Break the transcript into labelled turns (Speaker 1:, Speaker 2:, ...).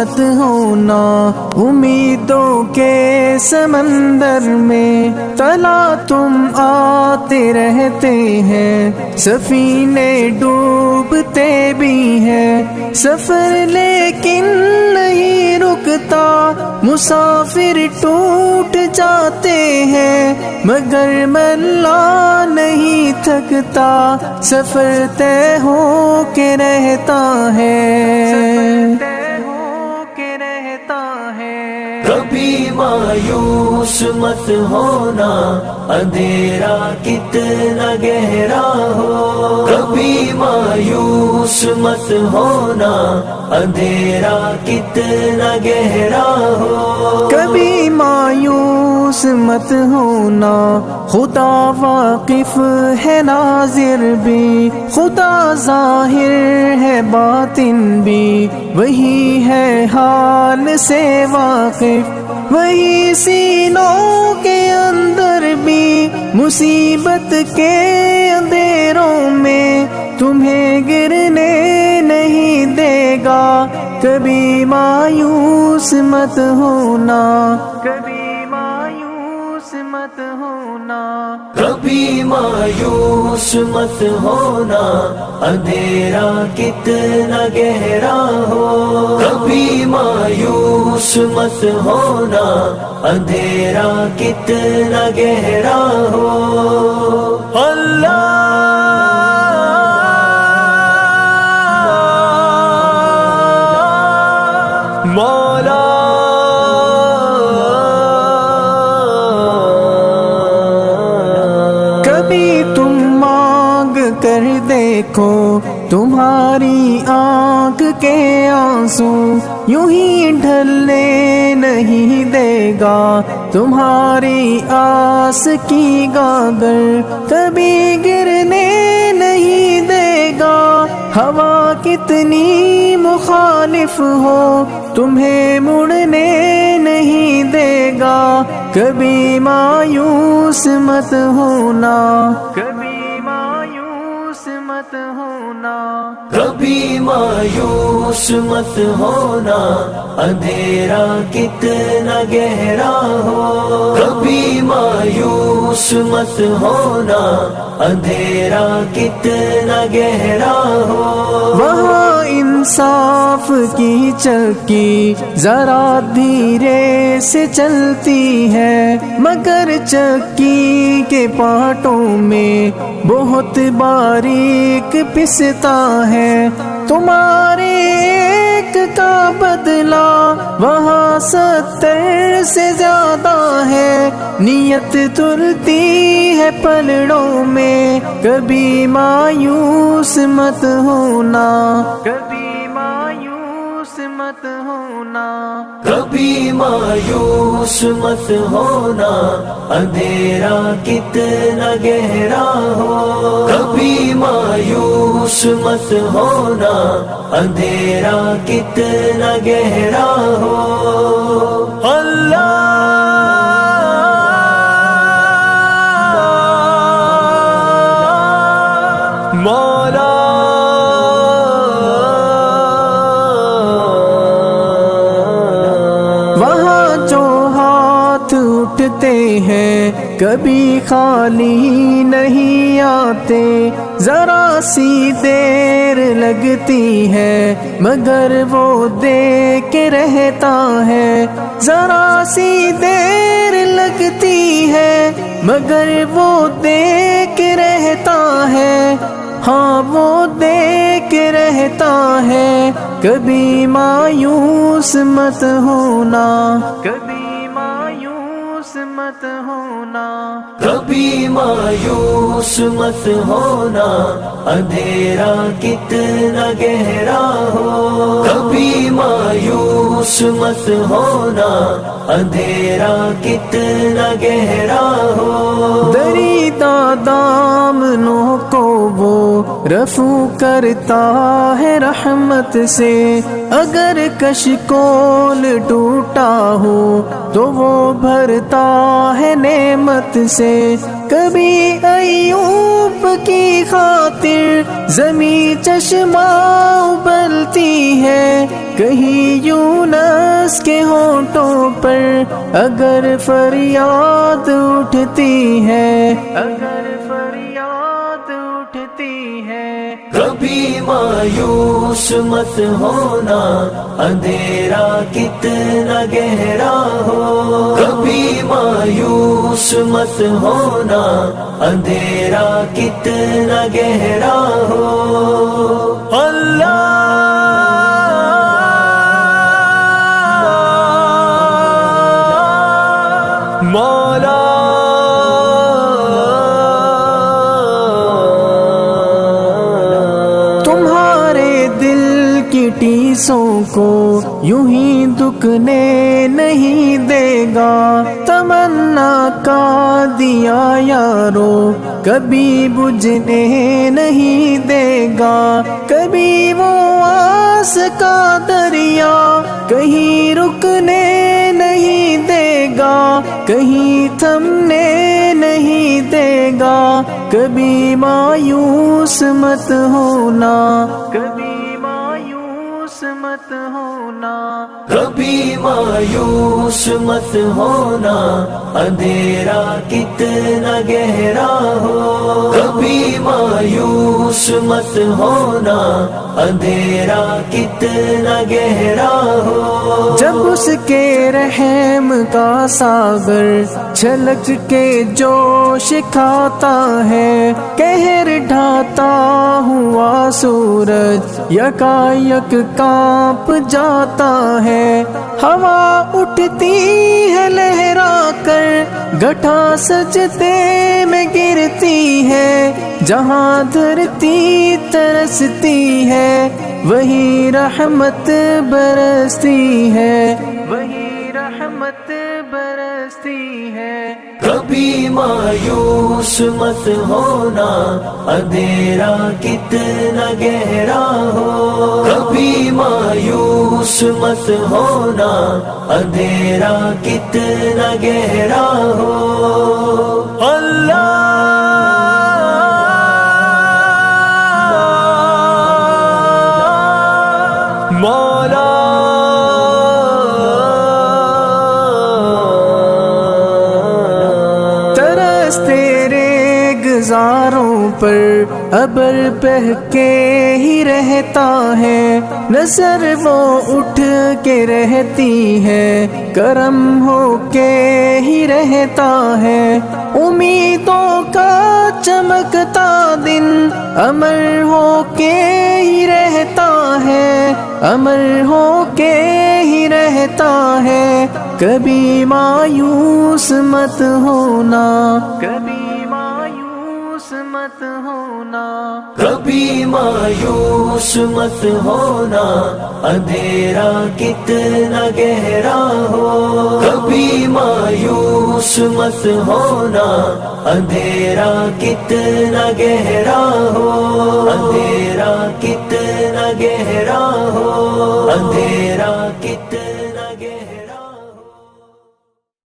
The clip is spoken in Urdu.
Speaker 1: مت ہونا امیدوں کے سمندر میں، تلا تم آتے رہتے ہیں، سفینے ڈوبتے بھی ہیں، سفر لیکن نہیں رکتا، مسافر ٹوٹ جاتے ہیں، مگر ملا نہیں تھکتا، سفر طے ہو کے رہتا ہے،
Speaker 2: کبھی مایوس مت ہونا، اندھیرا کتنا گہرا ہو، کبھی مایوس مت ہونا، اندھیرا کتنا گہرا ہو،
Speaker 1: کبھی مایوس مت ہونا، خدا واقف ہے ناظر بھی، خدا ظاہر ہے باطن بھی، وہی ہے حال سے واقف، وہی سینوں کے اندر بھی، مصیبت کے اندھیروں میں تمہیں گرنے نہیں دے گا، کبھی مایوس مت ہونا، کبھی مایوس مت ہونا،
Speaker 2: کبھی مایوس مت ہونا، اندھیرا کتنا گہرا ہو، کبھی مایوس مت ہونا، اندھیرا کتنا گہرا ہو، اللہ مولا
Speaker 1: کبھی تم مانگ کر دیکھو، تمہاری آنکھ کے آنسو یوں ہی ڈھلنے نہیں دے گا، تمہاری آس کی گاگر کبھی گرنے نہیں دے گا، ہوا کتنی مخالف ہو تمہیں مڑنے نہیں دے گا، کبھی مایوس مت ہونا، کبھی مایوس مت ہونا،
Speaker 2: کبھی مایوس مت ہونا، اندھیرا کتنا گہرا ہو، کبھی مایوس مت ہونا، اندھیرا کتنا گہرا ہو،
Speaker 1: وہاں انصاف کی چکی ذرا دھیرے سے چلتی ہے، مگر چکی کے پارٹوں میں بہت باریک پستا ہے، تمہارے ایک کا بدلہ وہاں 70 سے زیادہ ہے، نیت تلتی ہے پلڑوں میں، کبھی مایوس مت ہونا، کبھی مایوس مت ہونا،
Speaker 2: کبھی مایوس مت ہونا، اندھیرا کتنا گہرا ہو، کبھی مایوس مت ہونا، اندھیرا کتنا گہرا ہو، اللہ مولا
Speaker 1: وہاں جو ہاتھ اٹھتے ہیں کبھی خالی نہیں آتے، ذرا سی دیر لگتی ہے مگر وہ دے کے رہتا ہے، ذرا سی دیر لگتی ہے مگر وہ دے کے رہتا ہے، ہاں وہ دے کے رہتا ہے، کبھی مایوس مت ہونا، کبھی مایوس مت ہونا،
Speaker 2: کبھی مایوس مت ہونا، اندھیرا کتنا گہرا ہو، کبھی مایوس مت ہونا، اندھیرا کتنا گہرا ہو،
Speaker 1: دریدہ دامنوں کو وہ رفو کرتا ہے رحمت سے، اگر کشکول ٹوٹا ہو تو وہ بھرتا ہے نعمت سے، کبھی ایوب کی خاطر زمیں چشمہ ابلتی ہے، کہیں یونس کے ہونٹوں پر اگر فریاد اٹھتی ہے، اگر فریاد اٹھتی ہے،
Speaker 2: کبھی مایوس مت ہونا اندھیرا کتنا گہرا ہو، کبھی مایوس مت ہونا اندھیرا کتنا گہرا ہو۔ اللہ مولا
Speaker 1: تمہارے دل کی ٹیسوں کو یوں ہی دکنے نہیں دے گا، تمنا کا دیا یارو کبھی بجھنے نہیں دے گا، کبھی وہ آس کا دریا کہیں رکنے نہیں دے گا، کہیں تھمنے نہیں دے گا، کبھی مایوس مت ہونا، کبھی مایوس مت ہونا،
Speaker 2: کبھی مایوس مت ہونا اندھیرا کتنا گہرا ہو، کبھی مایوس مت ہونا اندھیرا کتنا گہرا ہو۔
Speaker 1: جب اس کے رحم کا ساگر چھلک کے جوش کھاتا ہے، قہر ڈھاتا ہوا سورج یکایک کانپ جاتا ہے، ہوا اٹھتی ہے لہرا کر گٹھا سجدے میں گرتی ہے، جہاں دھرتی ترستی ہے وہی رحمت برستی ہے، وہی رحمت برستی ہے۔
Speaker 2: کبھی مایوس مت ہونا اندھیرا کتنا گہرا ہو، کبھی مایوس مت ہونا اندھیرا کتنا گہرا ہو۔ اللہ مولا
Speaker 1: ترس تیرے گزاروں پر ابر بہہ کے ہی رہتا ہے، نظر وہ اٹھ کے رہتی ہے، کرم ہو کے ہی رہتا ہے، امیدوں کا چمکتا دن امر ہو کے ہی رہتا ہے، امر ہو کے ہی رہتا ہے، کبھی مایوس مت ہونا، کبھی مایوس مت ہونا،
Speaker 2: کبھی مایوس مت ہونا اندھیرا کتنا گہرا ہو، کبھی مایوس مت ہونا اندھیرا کتنا گہرا ہو، اندھیرا کتنا گہرا ہو، اندھیرا